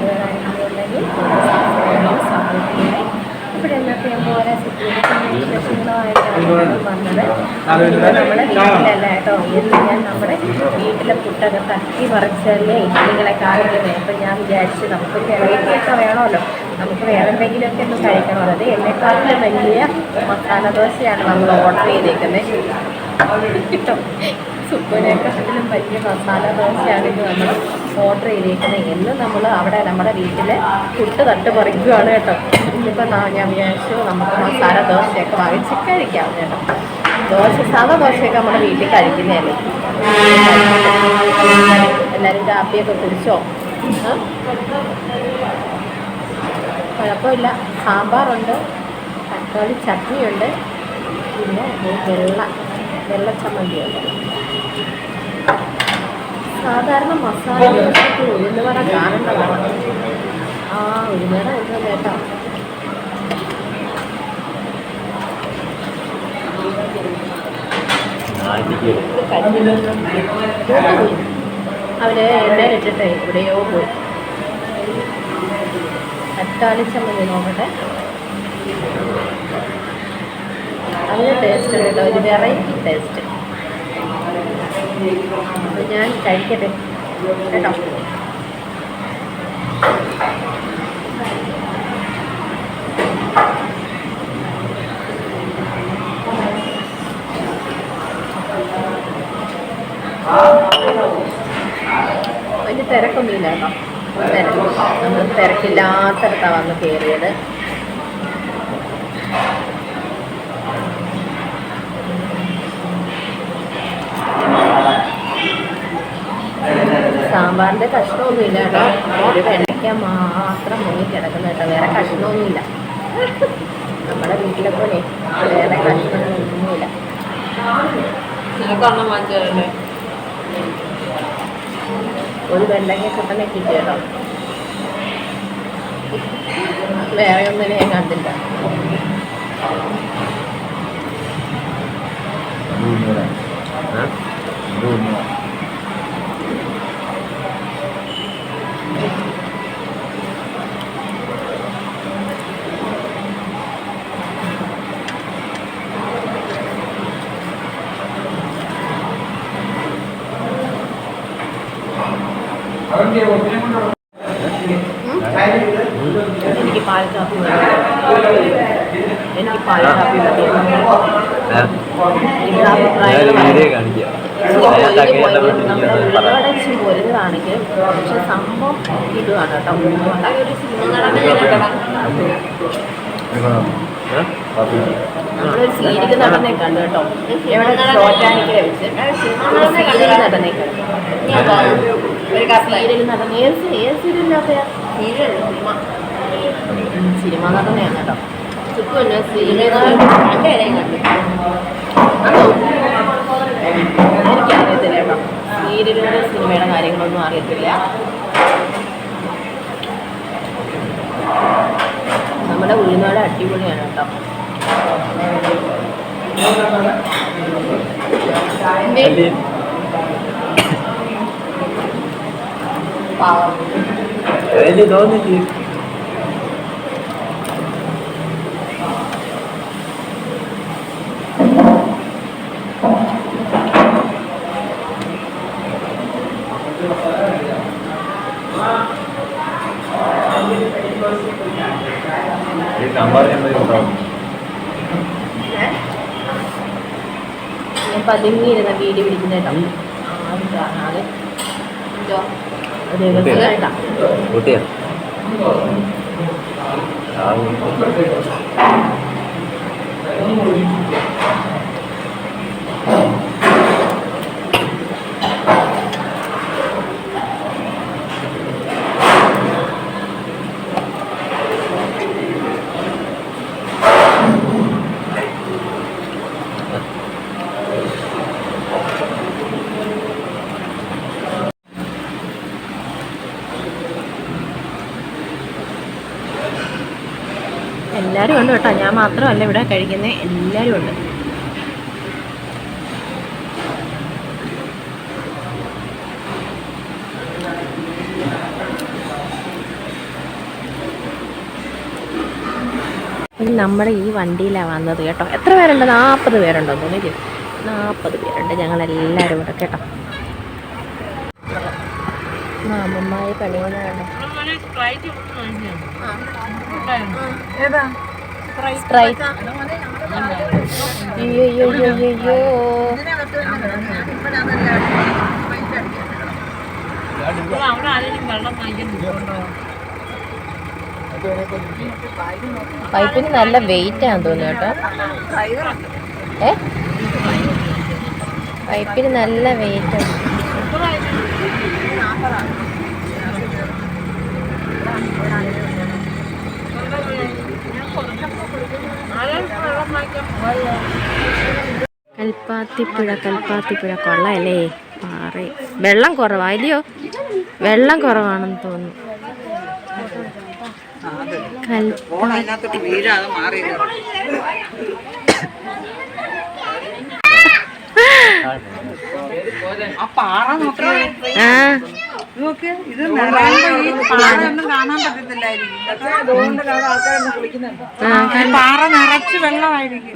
കൂട്ടുകാരാണെന്നുണ്ടെങ്കിൽ support ചെയ്യണേ. ഇവിടെ എന്നൊക്കെ ഓരോ വിശേഷങ്ങളുമായിട്ടാണ് വന്നത്. നമ്മുടെ വീട്ടിലല്ല കേട്ടോ, എന്ന് ഞാൻ നമ്മുടെ വീട്ടിലെ ഫുഡൊക്കെ തട്ടി പറിച്ചല്ലേ നിങ്ങളെ കാണിക്കുന്നത്. അപ്പം ഞാൻ വിചാരിച്ചു നമുക്ക് വെറൈറ്റിയൊക്കെ വേണമല്ലോ, നമുക്ക് വേറെ എന്തെങ്കിലുമൊക്കെ ഒന്ന് കഴിക്കണമല്ലോ. അത് എന്നെക്കാട്ടിലും വലിയ മസാല ദോശയാണ് നമ്മൾ ഓർഡർ ചെയ്തേക്കുന്നത് കേട്ടോ. സുപ്പനേക്കാട്ടിലും വലിയ മസാല ദോശയാണ് ഇത് നമ്മൾ ഓർഡർ ചെയ്തേക്കുന്നത്. എന്ന് നമ്മൾ അവിടെ നമ്മുടെ വീട്ടിൽ ഫുഡ് തട്ട് പറിക്കുകയാണ് കേട്ടോ. ഇന്നിപ്പോൾ ഞാൻ വിചാരിച്ചു നമുക്ക് മസാല ദോശയൊക്കെ വാങ്ങിച്ച് കഴിക്കാം കേട്ടോ. സാധാ ദോശയൊക്കെ നമ്മുടെ വീട്ടിൽ കഴിക്കുന്നതല്ലേ. എല്ലാവരും കാപ്പിയൊക്കെ കുടിച്ചോ? കുഴപ്പമില്ല. സാമ്പാറുണ്ട്, തക്കാളി ചട്നിയുണ്ട്, പിന്നെ വെള്ളച്ചമ്മന്തിയുണ്ട്. സാധാരണ മസാല ദോശയ്ക്ക് ഉഴുന്നുവട കാണേണ്ടതാണ്. ഉഴുന്നുവട ഉണ്ട് കേട്ടോ. അവര് എണ്ണയിലിട്ടിട്ടേ എവിടെയോ പോയി. തക്കാളി ചമ്മന്തി നോക്കട്ടെ. അതിന് ടേസ്റ്റ് കേട്ടോ, ഒരു വെറൈറ്റി ടേസ്റ്റ്. അപ്പോൾ ഞാൻ കഴിക്കട്ടെ കേട്ടോ. അതിന് തിരക്കൊന്നുമില്ല കേട്ടോ. നമ്മൾ തിരക്കില്ലാത്തടത്താണ് വന്ന് കയറിയത്. സാമ്പാറിൻ്റെ കഷ്ണമൊന്നുമില്ല കേട്ടോ. ഒരു വെണ്ടയ്ക്ക മാത്രം മുങ്ങി കിടക്കുന്ന കേട്ടോ, വേറെ കഷ്ണമൊന്നുമില്ല. നമ്മുടെ വീട്ടിലെ പോലെ വേറെ കഷ്ണമൊന്നുമില്ല. ഒരു വെണ്ടയ്ക്ക കിട്ടണേ കിട്ടി കേട്ടോ. വേറെ ഒന്നിനെ ഞാൻ കണ്ടില്ല. എനിക്ക് പാൽ കാപ്പി മതി. എനിക്ക് പാൽ കാപ്പി മതി. ഒരുതാണെങ്കിൽ പക്ഷെ സംഭവം ഇതുമാണ് കേട്ടോ. നമ്മളൊരു സീരിയൽ നടന്നേ കണ്ടു കേട്ടോ. എവിടെ ചോറ്റാനിക്കര വെച്ച് സീരിയൽ നടന്നേ കണ്ടു. സീരിയൽ നടന്ന ഏത് സീരിയലിനകത്ത സിനിമ നടന്നെയാണ് കേട്ടോ. ചുറ്റുമല്ല സീരിയൽ എനിക്കറിയത്തില്ല കേട്ടോ. സീരിയലിൻ്റെ സിനിമയുടെ കാര്യങ്ങളൊന്നും അറിയത്തില്ല. നമ്മുടെ ഉഴുന്നുവട അടിപൊളിയാണ് കേട്ടോ. തോന്നില്ല. ഞാൻ പതുങ്ങിയിരുന്ന വീഡിയോ പിടിക്കുന്ന കേട്ടോ. ആരും കാണാതെ രഹസ്യമായിട്ടാണ്. എല്ലാവരും ഉണ്ട് കേട്ടോ. ഞാൻ മാത്രമല്ല ഇവിടെ കഴിക്കുന്നത്, എല്ലാവരും ഉണ്ട്. നമ്മുടെ ഈ വണ്ടിയിലാണ് വന്നത് കേട്ടോ. എത്ര പേരുണ്ട്? 40 പേരുണ്ടോ തോന്നില്ലേ? 40 പേരുണ്ട് ഞങ്ങളെല്ലാവരും കൂടെ കേട്ടോ. മാമന്മായ പണിയുന്നതാണ്. സ്പ്രൈറ്റ്. അയ്യോ അയ്യോ അയ്യോ അയ്യോ. പൈപ്പിന് നല്ല വെയിറ്റ് ആണെന്ന് തോന്നുന്നു കേട്ടോ. പൈപ്പിന് നല്ല വെയിറ്റ് ആണ്. കൽപ്പാത്തിപ്പുഴ കൊള്ളാമല്ലേ? പാറ വെള്ളം കുറവാ ഇല്ലയോ? വെള്ളം കുറവാണെന്ന് തോന്നുന്നു.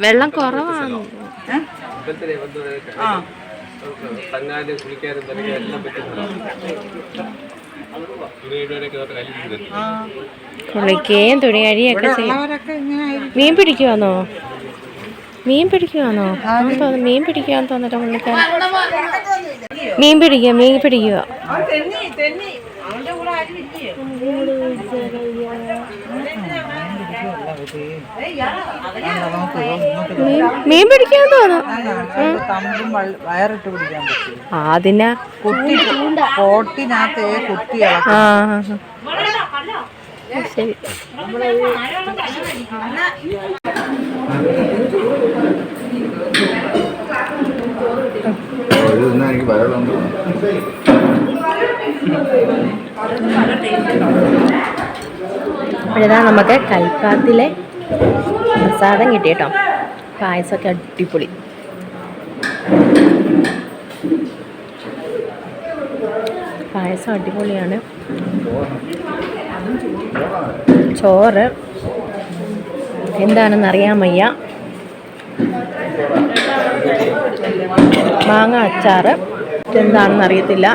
വെള്ളം കുറവാണ്. കുളിക്കുകയും തുണി കഴിയൊക്കെ ചെയ്യും. മീൻ പിടിക്കുവാന്നോ? മീൻ പിടിക്കുവാന്ന് തോന്നട്ടോ പുള്ളിക്കാരൻ. മീൻ പിടിക്കുക. മീൻ പിടിക്കാൻ തോന്നുന്നു. അതിനാ ശരി. അപ്പോഴിതാ നമുക്ക് കൽപ്പാത്തിലെ പ്രസാദം കിട്ടി കേട്ടോ. പായസമൊക്കെ അടിപൊളി. പായസം അടിപൊളിയാണ്. ചോറ് എന്താണെന്ന് അറിയാൻ വയ്യ. മാങ്ങ അച്ചാറ് എന്താണെന്ന് അറിയത്തില്ല.